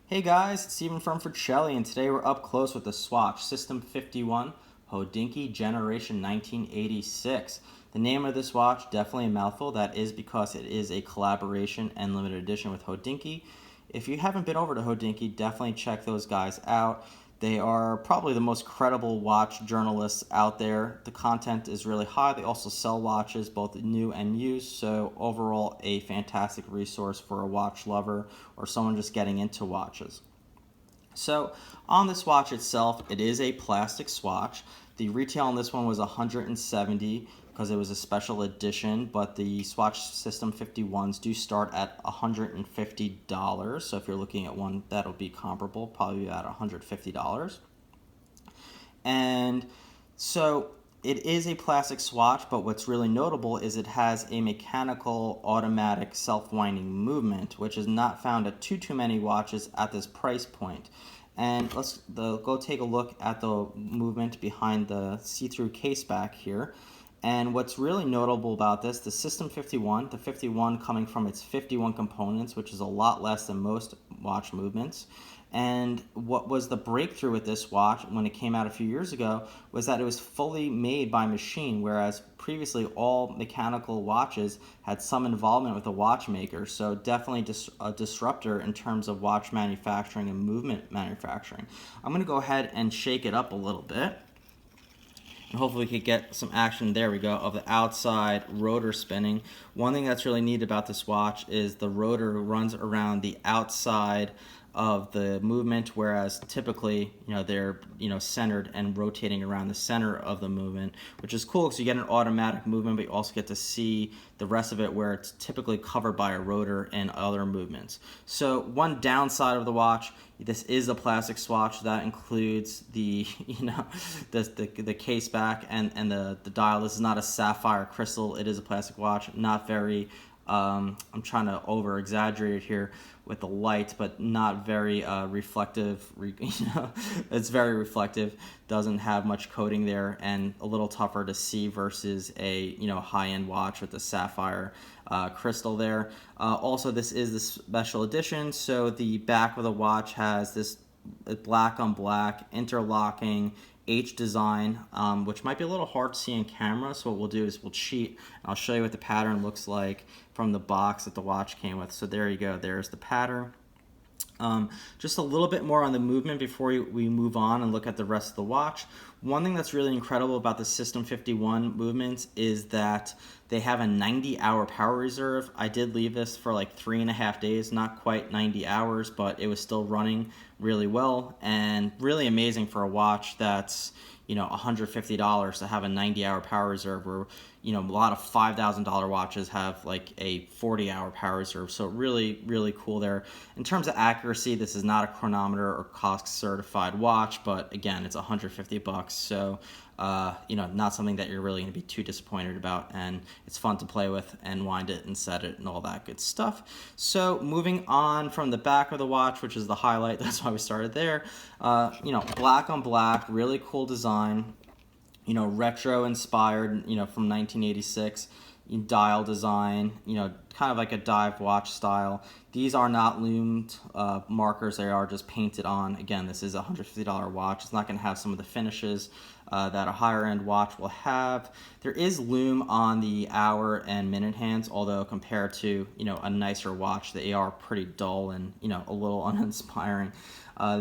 Hey guys, it's Steven from Forcelli, and today we're up close with the Swatch SISTEM51 Hodinkee Generation 1986. The name of this watch, definitely a mouthful. That is because it is a collaboration and limited edition with Hodinkee. If you haven't been over to Hodinkee, definitely check those guys out. They are probably the most credible watch journalists out there. The content is really high. They also sell watches, both new and used, so overall a fantastic resource for a watch lover or someone just getting into watches. So on this watch itself, it is a plastic swatch. The retail on this one was $170 because it was a special edition, but the Swatch SISTEM51s do start at $150. So if you're looking at one that'll be comparable, probably at $150. And so it is a plastic swatch, but what's really notable is it has a mechanical automatic self-winding movement, which is not found at too many watches at this price point. And let's go take a look at the movement behind the see-through case back here. And what's really notable about this, the SISTEM51, the 51 coming from its 51 components, which is a lot less than most watch movements. And what was the breakthrough with this watch when it came out a few years ago was that it was fully made by machine, whereas previously all mechanical watches had some involvement with the watchmaker. So definitely a disruptor in terms of watch manufacturing and movement manufacturing. I'm going to go ahead and shake it up a little bit. And hopefully we could get some action, there we go, of the outside rotor spinning. One thing that's really neat about this watch is the rotor runs around the outside of the movement, whereas typically, they're, centered and rotating around the center of the movement, which is cool because you get an automatic movement, but you also get to see the rest of it where it's typically covered by a rotor and other movements. So one downside of the watch, this is a plastic swatch. That includes the, the case back and the dial. This is not a sapphire crystal. It is a plastic watch. Not very, I'm trying to over exaggerate here with the light, but not very reflective. It's very reflective. Doesn't have much coating there, and a little tougher to see versus a high-end watch with the sapphire crystal there. Also, this is the special edition, so the back of the watch has this black on black interlocking H design, which might be a little hard to see on camera. So what we'll do is we'll cheat, and I'll show you what the pattern looks like from the box that the watch came with. So there you go, there's the pattern. Just a little bit more on the movement before we move on and look at the rest of the watch. One thing that's really incredible about the SISTEM51 movements is that they have a 90-hour power reserve. I did leave this for like 3.5 days, not quite 90 hours, but it was still running really well and really amazing for a watch that's $150 to have a 90-hour power reserve, where a lot of $5,000 watches have like a 40-hour power reserve. So really cool there. In terms of accuracy, this is not a chronometer or COSC certified watch, but again, it's $150, so not something that you're really going to be too disappointed about, and it's fun to play with and wind it and set it and all that good stuff. So moving on from the back of the watch, which is the highlight, that's why we started there. Black on black, really cool design, retro inspired, from 1986. Dial design, kind of like a dive watch style. These are not lumed markers, they are just painted on. Again, this is a $150 watch. It's not going to have some of the finishes that a higher end watch will have. There is lume on the hour and minute hands, although compared to a nicer watch, they are pretty dull and a little uninspiring.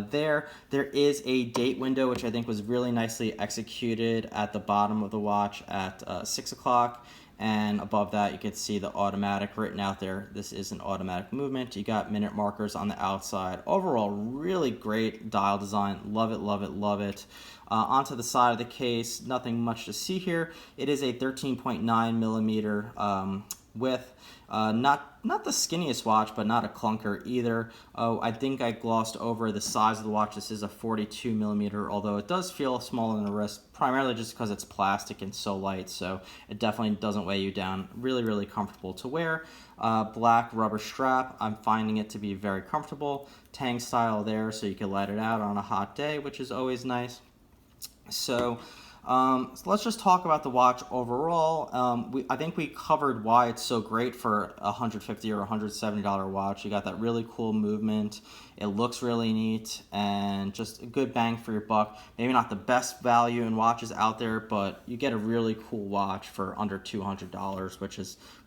There is a date window, which I think was really nicely executed at the bottom of the watch at 6 o'clock. And above that, you can see the automatic written out there. This is an automatic movement. You got minute markers on the outside. Overall, really great dial design. Love it, love it, love it. Onto the side of the case, nothing much to see here. It is a 13.9 millimeter width. Not the skinniest watch, but not a clunker either. Oh, I think I glossed over the size of the watch. This is a 42 millimeter, although it does feel smaller on the wrist, primarily just because it's plastic and so light, so it definitely doesn't weigh you down. Really comfortable to wear. Black rubber strap, I'm finding it to be very comfortable. Tang style there, so you can let it out on a hot day, which is always nice. So So let's just talk about the watch overall. I think we covered why it's so great for a $150 or $170 watch. You got that really cool movement. It looks really neat and just a good bang for your buck. Maybe not the best value in watches out there, but you get a really cool watch for under $200,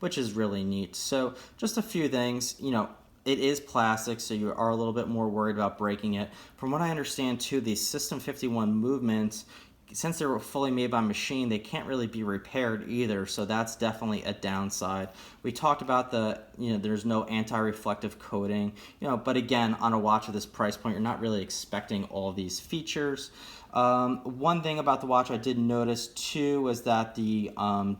which is really neat. So just a few things, you know. It is plastic, so you are a little bit more worried about breaking it. From what I understand, too, the System 51 movements, since they were fully made by machine, they can't really be repaired either, so that's definitely a downside. We talked about there's no anti-reflective coating, but again, on a watch at this price point, you're not really expecting all these features. One thing about the watch I did notice too was that the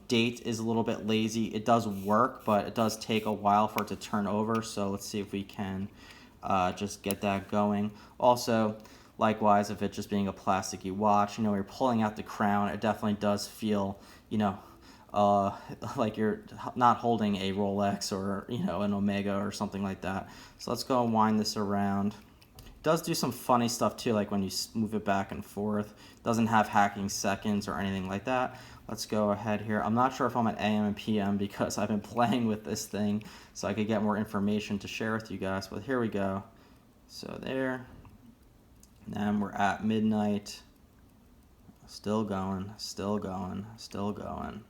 date is a little bit lazy. It does work, but it does take a while for it to turn over, so let's see if we can just get that going. Also, likewise, if it just being a plasticky watch, when you're pulling out the crown, it definitely does feel, like you're not holding a Rolex or, an Omega or something like that. So let's go and wind this around. It does do some funny stuff too, like when you move it back and forth. It doesn't have hacking seconds or anything like that. Let's go ahead here. I'm not sure if I'm at AM and PM because I've been playing with this thing so I could get more information to share with you guys, but here we go. So there. And we're at midnight. Still going, still going, still going,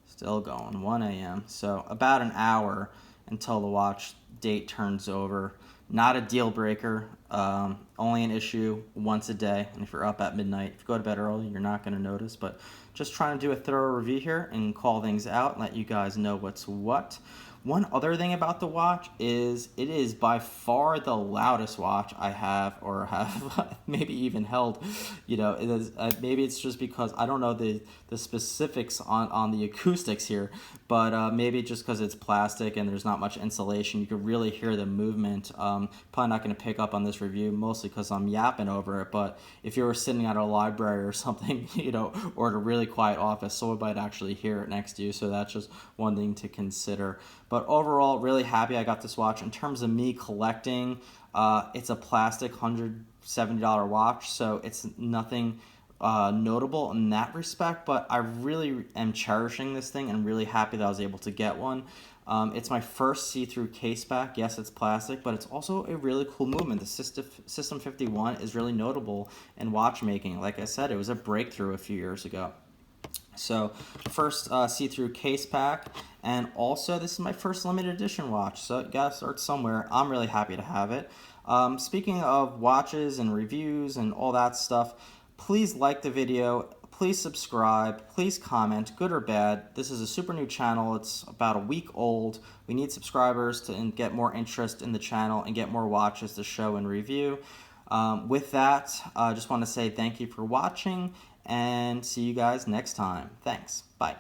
still going. 1 a.m. So about an hour until the watch date turns over. Not a deal breaker. Only an issue once a day. And if you're up at midnight, if you go to bed early, you're not going to notice. But just trying to do a thorough review here and call things out and let you guys know what's what. One other thing about the watch is it is by far the loudest watch I have or have maybe even held. It is, maybe it's just because I don't know the specifics on the acoustics here, but maybe just because it's plastic and there's not much insulation, you can really hear the movement. Probably not going to pick up on this review, mostly because I'm yapping over it, but if you were sitting at a library or something, or at a really quiet office, someone might actually hear it next to you, so that's just one thing to consider. But overall, really happy I got this watch. In terms of me collecting, it's a plastic $170 watch, so it's nothing notable in that respect, but I really am cherishing this thing and really happy that I was able to get one. It's my first see-through caseback. Yes, it's plastic, but it's also a really cool movement. The System 51 is really notable in watchmaking. Like I said, it was a breakthrough a few years ago. So first see-through case pack, and also this is my first limited edition watch, so you gotta start somewhere. I'm really happy to have it. Speaking of watches and reviews and all that stuff, please like the video, please subscribe, please comment, good or bad. This is a super new channel. It's about a week old. We need subscribers to get more interest in the channel and get more watches to show and review. With that, I just want to say thank you for watching and see you guys next time. Thanks. Bye.